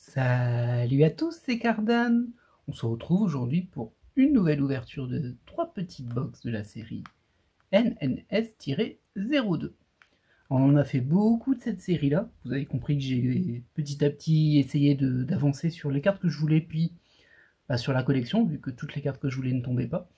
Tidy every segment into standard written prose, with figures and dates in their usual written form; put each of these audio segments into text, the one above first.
Salut à tous, c'est Cardan. On se retrouve aujourd'hui pour une nouvelle ouverture de 3 petites box de la série NNS-02. On en a fait beaucoup de cette série-là. Vous avez compris que j'ai petit à petit essayé d'avancer sur les cartes que je voulais, puis sur la collection, vu que toutes les cartes que je voulais ne tombaient pas.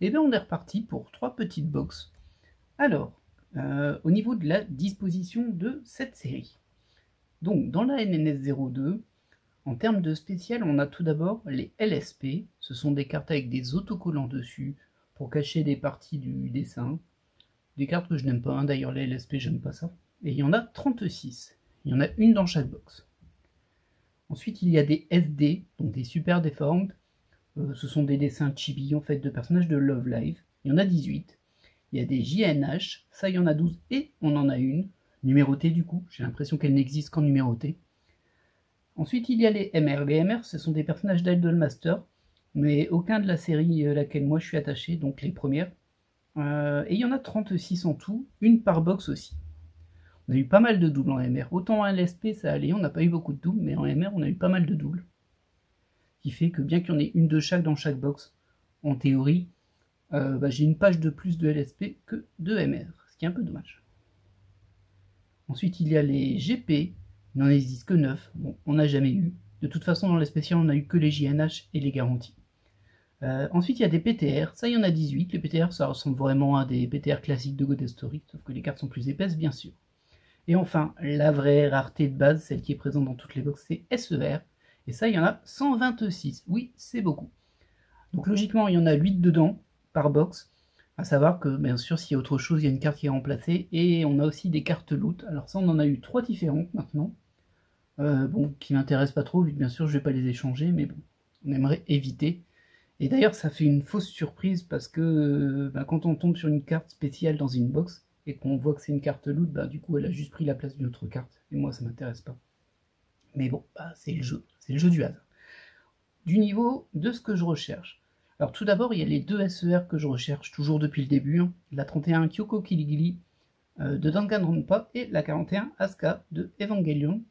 Et bien on est reparti pour 3 petites box. Alors, au niveau de la disposition de cette série. Donc, dans la NNS-02, en termes de spécial, on a tout d'abord les LSP. Ce sont des cartes avec des autocollants dessus pour cacher des parties du dessin. Des cartes que je n'aime pas, hein. D'ailleurs les LSP, j'aime pas ça. Et il y en a 36. Il y en a une dans chaque box. Ensuite, il y a des SD, donc des super deformed. Ce sont des dessins chibi en fait de personnages de Love Live. Il y en a 18. Il y a des JNH, ça il y en a 12 et on en a une, numérotée du coup. J'ai l'impression qu'elle n'existe qu'en numérotée. Ensuite, il y a les MR. Les MR, ce sont des personnages d'Idolmaster, mais aucun de la série laquelle moi je suis attaché, donc les premières. Et il y en a 36 en tout, une par box aussi. On a eu pas mal de doubles en MR. Autant en LSP, ça allait, on n'a pas eu beaucoup de doubles, mais en MR, on a eu pas mal de doubles. Ce qui fait que bien qu'il y en ait une de chaque dans chaque box, en théorie, j'ai une page de plus de LSP que de MR, ce qui est un peu dommage. Ensuite, il y a les GP. Il n'en existe que 9, bon, on n'a jamais eu. De toute façon, dans les spéciales, on n'a eu que les JNH et les garanties. Ensuite, il y a des PTR, ça il y en a 18. Les PTR, ça ressemble vraiment à des PTR classiques de God Story, sauf que les cartes sont plus épaisses, bien sûr. Et enfin, la vraie rareté de base, celle qui est présente dans toutes les boxes, c'est SER. Et ça, il y en a 126. Oui, c'est beaucoup. Donc logiquement, il y en a 8 dedans, par box. À savoir que, bien sûr, s'il y a autre chose, il y a une carte qui est remplacée. Et on a aussi des cartes loot. Alors ça, on en a eu 3 différentes maintenant. Bon, qui m'intéressent pas trop, vu que bien sûr je vais pas les échanger, mais bon, on aimerait éviter. Et d'ailleurs ça fait une fausse surprise parce que quand on tombe sur une carte spéciale dans une box et qu'on voit que c'est une carte loot, du coup elle a juste pris la place d'une autre carte, et moi ça m'intéresse pas. Mais bon, c'est le jeu du hasard. Du niveau de ce que je recherche. Alors tout d'abord il y a les deux SER que je recherche toujours depuis le début, hein. La 31 Kyoko Kiligili de Danganronpa et la 41 Asuka de Evangelion.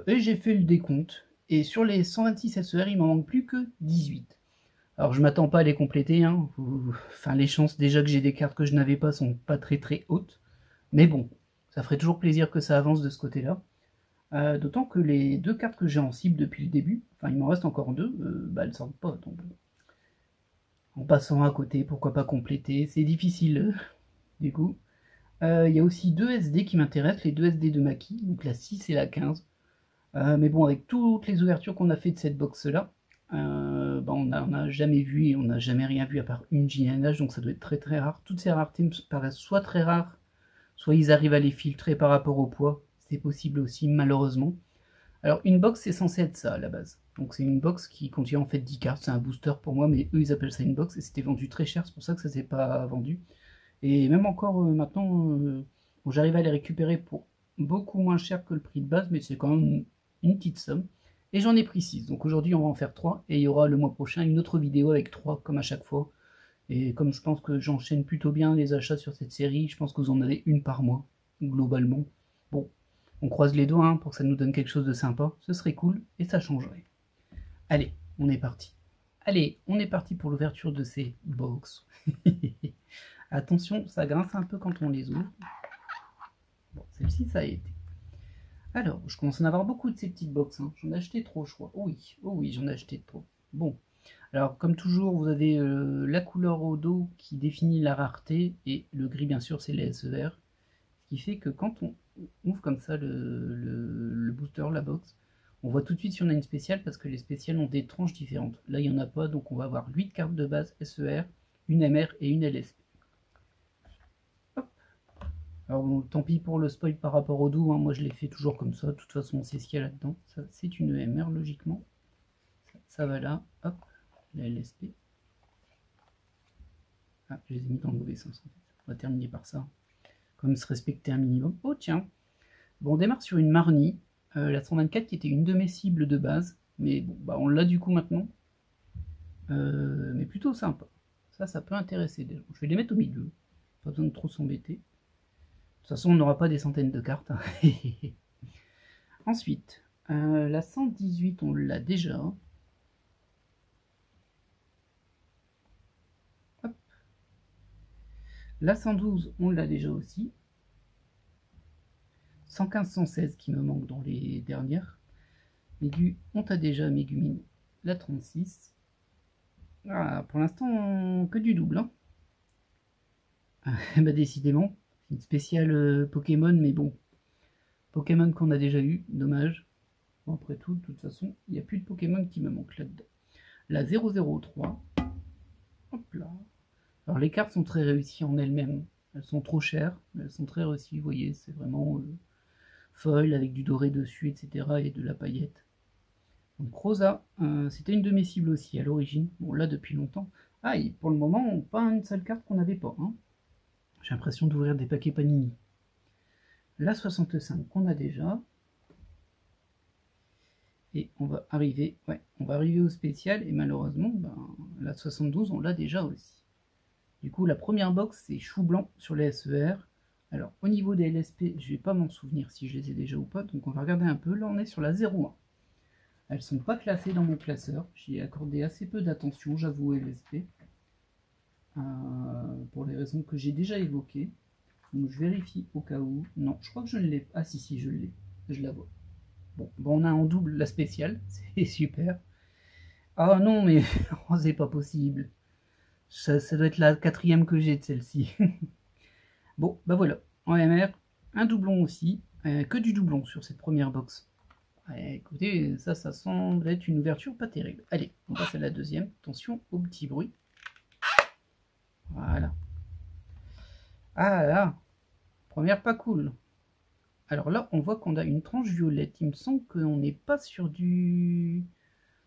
Et j'ai fait le décompte, et sur les 126 SER, il m'en manque plus que 18. Alors je m'attends pas à les compléter, hein. Enfin les chances déjà que j'ai des cartes que je n'avais pas sont pas très très hautes, mais bon, ça ferait toujours plaisir que ça avance de ce côté-là. D'autant que les deux cartes que j'ai en cible depuis le début, enfin il m'en reste encore deux, elles sortent pas, donc en passant à côté, pourquoi pas compléter, c'est difficile du coup. Il y a aussi deux SD qui m'intéressent, les deux SD de Maki, donc la 6 et la 15. Mais bon, avec toutes les ouvertures qu'on a fait de cette box-là, on n'a jamais vu et on n'a jamais rien vu à part une JNH, donc ça doit être très très rare. Toutes ces raretés me paraissent soit très rares, soit ils arrivent à les filtrer par rapport au poids. C'est possible aussi, malheureusement. Alors, une box, c'est censé être ça à la base. Donc, c'est une box qui contient en fait 10 cartes. C'est un booster pour moi, mais eux, ils appellent ça une box et c'était vendu très cher. C'est pour ça que ça s'est pas vendu. Et même encore maintenant, bon, j'arrive à les récupérer pour beaucoup moins cher que le prix de base, mais c'est quand même une petite somme. Et j'en ai pris 6. Donc aujourd'hui, on va en faire 3. Et il y aura le mois prochain une autre vidéo avec 3, comme à chaque fois. Et comme je pense que j'enchaîne plutôt bien les achats sur cette série, je pense que vous en avez une par mois, globalement. Bon, on croise les doigts pour que ça nous donne quelque chose de sympa. Ce serait cool et ça changerait. Allez, on est parti. Allez, on est parti pour l'ouverture de ces box. Attention, ça grince un peu quand on les ouvre. Bon, celle-ci, ça a été. Alors, je commence à en avoir beaucoup de ces petites box. J'en ai acheté trop, je crois. Oh oui, j'en ai acheté trop. Bon, alors comme toujours, vous avez la couleur au dos qui définit la rareté, et le gris, bien sûr, c'est les SER. Ce qui fait que quand on ouvre comme ça le booster, la box, on voit tout de suite si on a une spéciale, parce que les spéciales ont des tranches différentes. Là, il n'y en a pas, donc on va avoir 8 cartes de base SER, une MR et une LSP. Alors bon, tant pis pour le spoil par rapport au dos, moi je l'ai fait toujours comme ça, de toute façon c'est ce qu'il y a là-dedans. Ça c'est une EMR logiquement. Ça va là, hop, la LSP. Ah, je les ai mis dans le mauvais sens en fait. On va terminer par ça. Comme se respecter un minimum. Oh tiens. Bon, on démarre sur une Marnie, la 124 qui était une de mes cibles de base. Mais bon, on l'a du coup maintenant. Mais plutôt sympa. Ça peut intéresser déjà. Je vais les mettre au milieu. Pas besoin de trop s'embêter. De toute façon, on n'aura pas des centaines de cartes. Ensuite, La 118, on l'a déjà. Hop. La 112, on l'a déjà aussi. 115, 116 qui me manque dans les dernières. Mégu, on t'a déjà Mégumine, la 36. Ah, pour l'instant, que du double. Hein. Bah décidément, c'est une spéciale Pokémon, mais bon. Pokémon qu'on a déjà eu, dommage. Bon, après tout, de toute façon, il n'y a plus de Pokémon qui me manquent là-dedans. La 003. Hop là. Alors les cartes sont très réussies en elles-mêmes. Elles sont trop chères, mais elles sont très réussies. Vous voyez, c'est vraiment foil avec du doré dessus, etc. et de la paillette. Donc Rosa, c'était une de mes cibles aussi à l'origine. Bon là depuis longtemps. Ah, et pour le moment, pas une seule carte qu'on n'avait pas. Hein. J'ai l'impression d'ouvrir des paquets Panini. La 65 qu'on a déjà. Et on va arriver, au spécial. Et malheureusement, ben, la 72, on l'a déjà aussi. Du coup, la première box, c'est chou blanc sur les SER. Alors, au niveau des LSP, je ne vais pas m'en souvenir si je les ai déjà ou pas. Donc, on va regarder un peu. Là, on est sur la 01. Elles ne sont pas classées dans mon classeur. J'y ai accordé assez peu d'attention, j'avoue, LSP. Pour les raisons que j'ai déjà évoquées. Donc, je vérifie au cas où. Non, je crois que je ne l'ai pas. Ah, si, je l'ai. Je la vois. Bon, on a en double la spéciale. C'est super. Ah non, mais oh, c'est pas possible. Ça doit être la 4e que j'ai de celle-ci. Bon, bah voilà. En MR, un doublon aussi. Que du doublon sur cette première box. Écoutez, ça semble être une ouverture pas terrible. Allez, on passe à la deuxième. Attention au petit bruit. Voilà. Ah là, première pas cool. Alors là, on voit qu'on a une tranche violette. Il me semble qu'on n'est pas sur de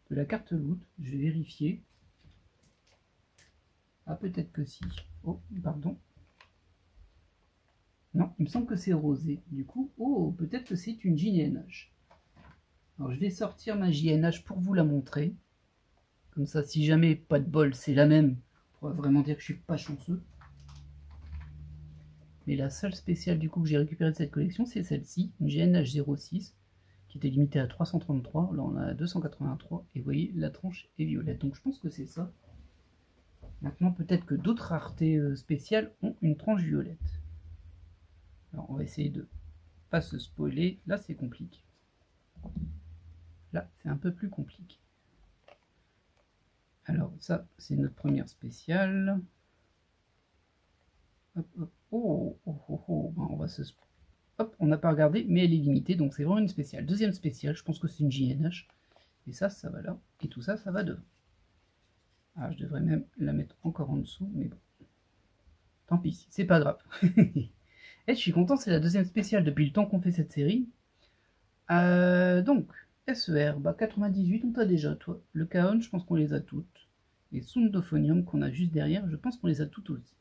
la carte loot. Je vais vérifier. Ah, peut-être que si. Oh, pardon. Non, il me semble que c'est rosé. Du coup, oh, peut-être que c'est une JNH. Alors, je vais sortir ma JNH pour vous la montrer. Comme ça, si jamais pas de bol, c'est la même. On pourra vraiment dire que je suis pas chanceux. Mais la seule spéciale du coup que j'ai récupérée de cette collection, c'est celle-ci, une GNH 06, qui était limitée à 333. Là, on a 283. Et vous voyez, la tranche est violette. Donc, je pense que c'est ça. Maintenant, peut-être que d'autres raretés spéciales ont une tranche violette. Alors, on va essayer de pas se spoiler. Là, c'est compliqué. Là, c'est un peu plus compliqué. Alors, ça, c'est notre première spéciale. Hop, hop. Oh, oh, oh, oh. Ben, on va se... Hop, on n'a pas regardé, mais elle est limitée, donc c'est vraiment une spéciale. Deuxième spéciale, je pense que c'est une JNH. Et ça va là. Et tout ça, ça va devant. Ah, je devrais même la mettre encore en dessous, mais bon. Tant pis, c'est pas grave. Et je suis content, c'est la deuxième spéciale depuis le temps qu'on fait cette série. Donc, SER, bah 98, on t'a déjà, toi. Le Kaon, je pense qu'on les a toutes. Et Sundophonium, qu'on a juste derrière, je pense qu'on les a toutes aussi.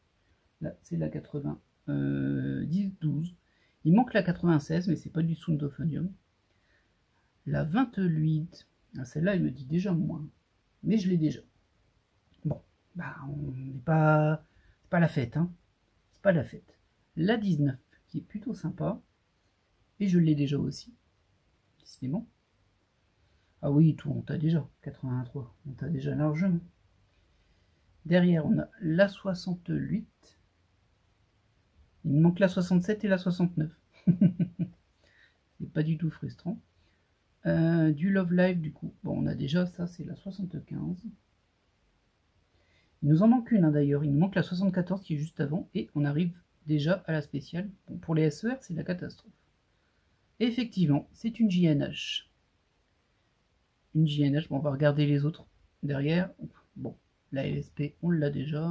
Là, c'est la 80. 10, 12. Il manque la 96, mais c'est pas du Sundophonium. La 28, celle-là, elle me dit déjà moins. Mais je l'ai déjà. Bon, bah, on n'est pas... C'est pas la fête, hein. C'est pas la fête. La 19, qui est plutôt sympa. Et je l'ai déjà aussi. Décidément. Ah oui, tout, on t'a déjà. 83, on t'a déjà largement. Derrière, on a la 68. Il me manque la 67 et la 69. C'est pas du tout frustrant. Du Love Live, du coup. Bon, on a déjà ça, c'est la 75. Il nous en manque une, hein, d'ailleurs. Il nous manque la 74 qui est juste avant. Et on arrive déjà à la spéciale. Bon, pour les SER, c'est la catastrophe. Et effectivement, c'est une JNH. Une JNH. Bon, on va regarder les autres derrière. Bon, la LSP, on l'a déjà.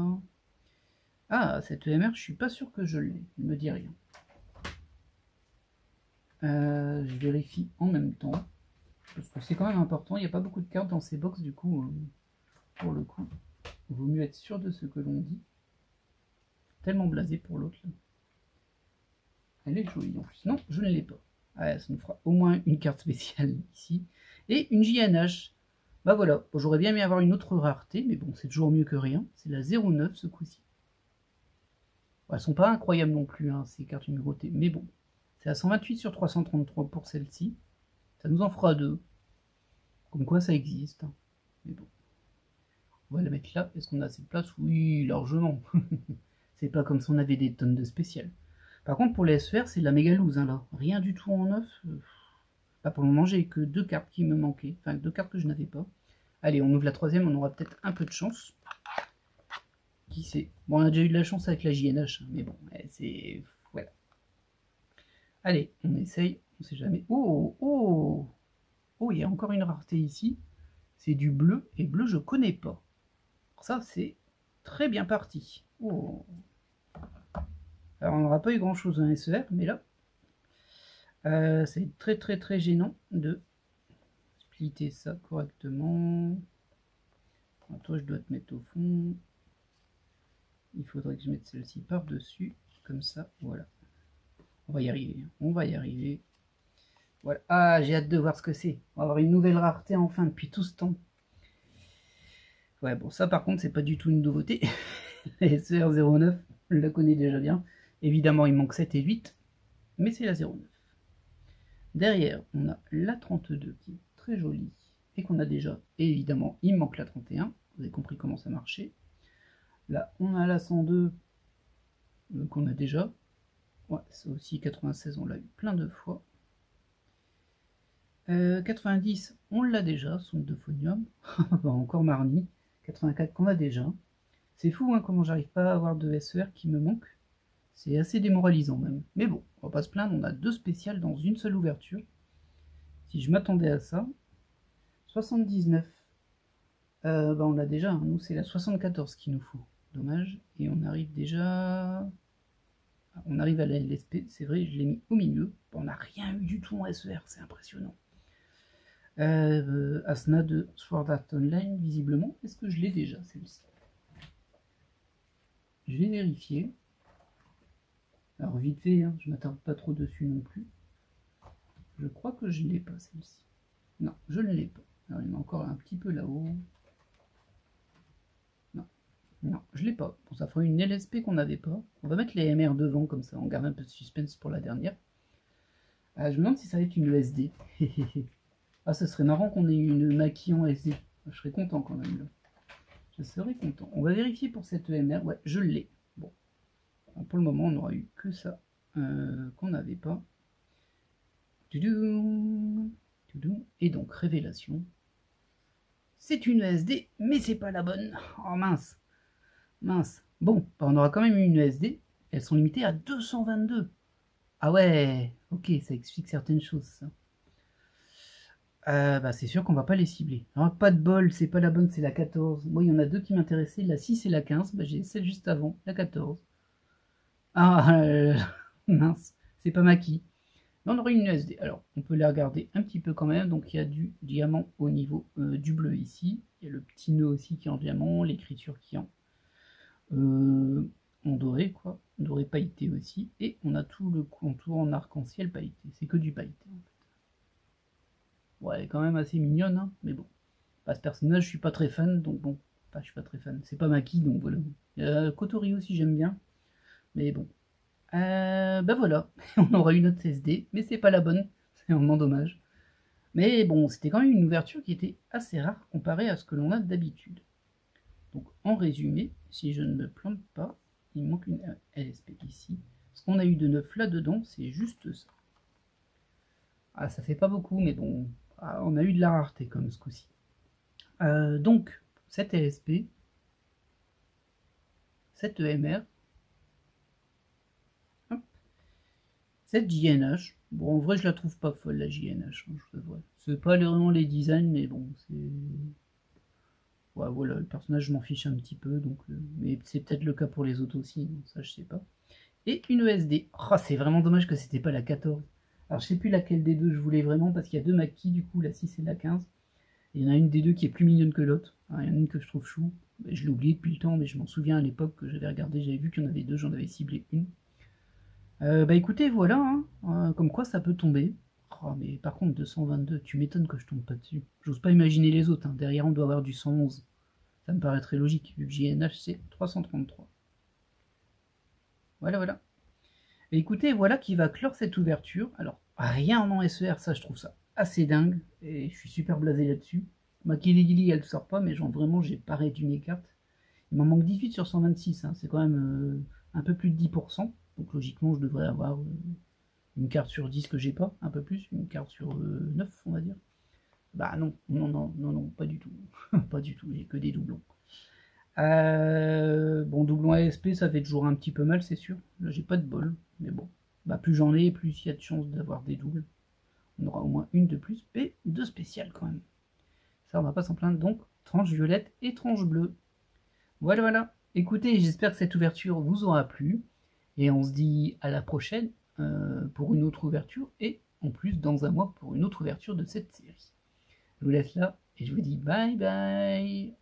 Ah, cette EMR, je suis pas sûr que je l'ai. Il me dit rien. Je vérifie en même temps. Parce que c'est quand même important. Il n'y a pas beaucoup de cartes dans ces box, du coup, pour le coup. Il vaut mieux être sûr de ce que l'on dit. Tellement blasé pour l'autre. Elle est jolie en plus. Non, je ne l'ai pas. Ah, ça nous fera au moins une carte spéciale ici. Et une JNH. Bah voilà, bon, j'aurais bien aimé avoir une autre rareté, mais bon, c'est toujours mieux que rien. C'est la 09 ce coup-ci. Bon, elles sont pas incroyables non plus, hein, ces cartes numérotées, mais bon. C'est à 128 sur 333 pour celle-ci. Ça nous en fera 2. Comme quoi ça existe. Hein. Mais bon. On va la mettre là. Est-ce qu'on a assez de place? Oui, largement. C'est pas comme si on avait des tonnes de spéciales. Par contre, pour les SER, c'est de la méga loose, hein, là. Rien du tout en neuf. Pas pour le moment, j'ai que 2 cartes qui me manquaient. Enfin, 2 cartes que je n'avais pas. Allez, on ouvre la troisième, on aura peut-être un peu de chance. Qui sait? Bon, on a déjà eu de la chance avec la JNH, mais bon, c'est... Voilà. Allez, on essaye, on sait jamais. Oh, oh! Oh, il y a encore une rareté ici. C'est du bleu, et bleu, je connais pas. Ça, c'est très bien parti. Oh! Alors, on n'aura pas eu grand-chose en SER, mais là, c'est très très très gênant de splitter ça correctement. Alors, toi, je dois te mettre au fond. Il faudrait que je mette celle-ci par-dessus, comme ça, voilà. On va y arriver, on va y arriver. Voilà. Ah, j'ai hâte de voir ce que c'est. On va avoir une nouvelle rareté enfin depuis tout ce temps. Ouais, bon, ça par contre, c'est pas du tout une nouveauté. La SER09, je la connais déjà bien. Évidemment, il manque 7 et 8, mais c'est la 09. Derrière, on a la 32 qui est très jolie et qu'on a déjà. Et évidemment, il manque la 31. Vous avez compris comment ça marchait. Là, on a la 102 qu'on a déjà. Ouais, c'est aussi 96, on l'a eu plein de fois. 90, on l'a déjà, sonde de phonium. Encore Marnie. 84 qu'on a déjà. C'est fou hein, comment j'arrive pas à avoir de SER qui me manque. C'est assez démoralisant même. Mais bon, on va pas se plaindre, on a 2 spéciales dans une seule ouverture. Si je m'attendais à ça. 79. On l'a déjà, hein. Nous c'est la 74 qu'il nous faut. Dommage. Et on arrive déjà... On arrive à la LSP, c'est vrai, je l'ai mis au milieu. On n'a rien eu du tout en SER, c'est impressionnant. Asna de Sword Art Online, visiblement. Est-ce que je l'ai déjà, celle-ci? Je vais vérifier. Alors vite fait, hein, je ne m'attarde pas trop dessus non plus. Je crois que je ne l'ai pas, celle-ci. Non, je ne l'ai pas. Alors il y en a encore un petit peu là-haut. Non, je l'ai pas. Bon, ça ferait une LSP qu'on n'avait pas. On va mettre les MR devant, comme ça on garde un peu de suspense pour la dernière. Je me demande si ça va être une ESD. Ah, ça serait marrant qu'on ait une Maki en SD. Je serais content quand même. Là. Je serais content. On va vérifier pour cette EMR. Ouais, je l'ai. Bon. Alors, pour le moment, on n'aura eu que ça qu'on n'avait pas. Tudum. Tudum. Et donc, révélation. C'est une ESD, mais c'est pas la bonne. Oh mince. Mince. Bon, bah, on aura quand même une ESD. Elles sont limitées à 222. Ah ouais, ok, ça explique certaines choses, ça. Bah c'est sûr qu'on va pas les cibler. Alors, pas de bol, c'est pas la bonne, c'est la 14. Moi, il y en a deux qui m'intéressaient, la 6 et la 15. Bah, j'ai celle juste avant, la 14. Ah, mince, c'est pas Maki. Mais on aurait une USD. Alors, on peut les regarder un petit peu quand même. Donc, il y a du diamant au niveau du bleu ici. Il y a le petit nœud aussi qui est en diamant, l'écriture qui est en doré, quoi. Doré pailleté aussi. Et on a tout le contour en arc-en-ciel pailleté. C'est que du pailleté, en fait. Ouais, elle est quand même assez mignonne, hein, mais bon. Bah, ce personnage, je suis pas très fan, donc bon. Enfin, je suis pas très fan. C'est pas Maki, donc voilà. Kotori aussi, j'aime bien. Mais bon. Bah voilà. On aura une autre SD, mais c'est pas la bonne. C'est vraiment dommage. Mais bon, c'était quand même une ouverture qui était assez rare comparée à ce que l'on a d'habitude. Donc, en résumé, si je ne me plante pas, il manque une LSP ici. Ce qu'on a eu de neuf là-dedans, c'est juste ça. Ah, ça fait pas beaucoup, mais bon, on a eu de la rareté comme ce coup-ci. Donc, cette LSP, cette EMR, hop, cette JNH, bon, en vrai, je la trouve pas folle, la JNH, hein, je vois. C'est pas vraiment les designs, mais bon, c'est... Ouais, voilà, le personnage, je m'en fiche un petit peu, donc... mais c'est peut-être le cas pour les autres aussi, donc ça, je sais pas. Et une ESD. Oh, c'est vraiment dommage que c'était pas la 14. Alors, je sais plus laquelle des deux je voulais vraiment, parce qu'il y a deux Maki, du coup, la 6 et la 15. Il y en a une des deux qui est plus mignonne que l'autre. Il y en a une que je trouve chou. Je l'ai oublié depuis le temps, mais je m'en souviens à l'époque que j'avais regardé, j'avais vu qu'il y en avait deux, j'en avais ciblé une. Bah écoutez, voilà, hein, comme quoi ça peut tomber. Oh, mais par contre, 222, tu m'étonnes que je tombe pas dessus. J'ose pas imaginer les autres, hein. Derrière on doit avoir du 111. Ça me paraît très logique, vu que JNH c'est 333. Voilà, voilà. Et écoutez, voilà qui va clore cette ouverture. Alors, rien en SER, ça je trouve ça assez dingue, et je suis super blasé là-dessus. Ma Killigili, elle ne sort pas, mais genre vraiment, j'ai pas réduit mes cartes. Il m'en manque 18 sur 126, hein. C'est quand même un peu plus de 10%. Donc logiquement, je devrais avoir une carte sur 10 que j'ai pas, un peu plus, une carte sur 9, on va dire. Bah non, non, non, non, non, pas du tout. Pas du tout, j'ai que des doublons. Bon, doublon ASP, ça fait toujours un petit peu mal, c'est sûr. Là, j'ai pas de bol, mais bon. Bah, plus j'en ai, plus il y a de chances d'avoir des doubles. On aura au moins une de plus, et deux spéciales quand même. Ça, on va pas s'en plaindre. Donc, tranche violette et tranche bleue. Voilà, voilà. Écoutez, j'espère que cette ouverture vous aura plu. Et on se dit à la prochaine pour une autre ouverture. Et en plus, dans un mois, pour une autre ouverture de cette série. Je vous laisse là et je vous dis bye bye.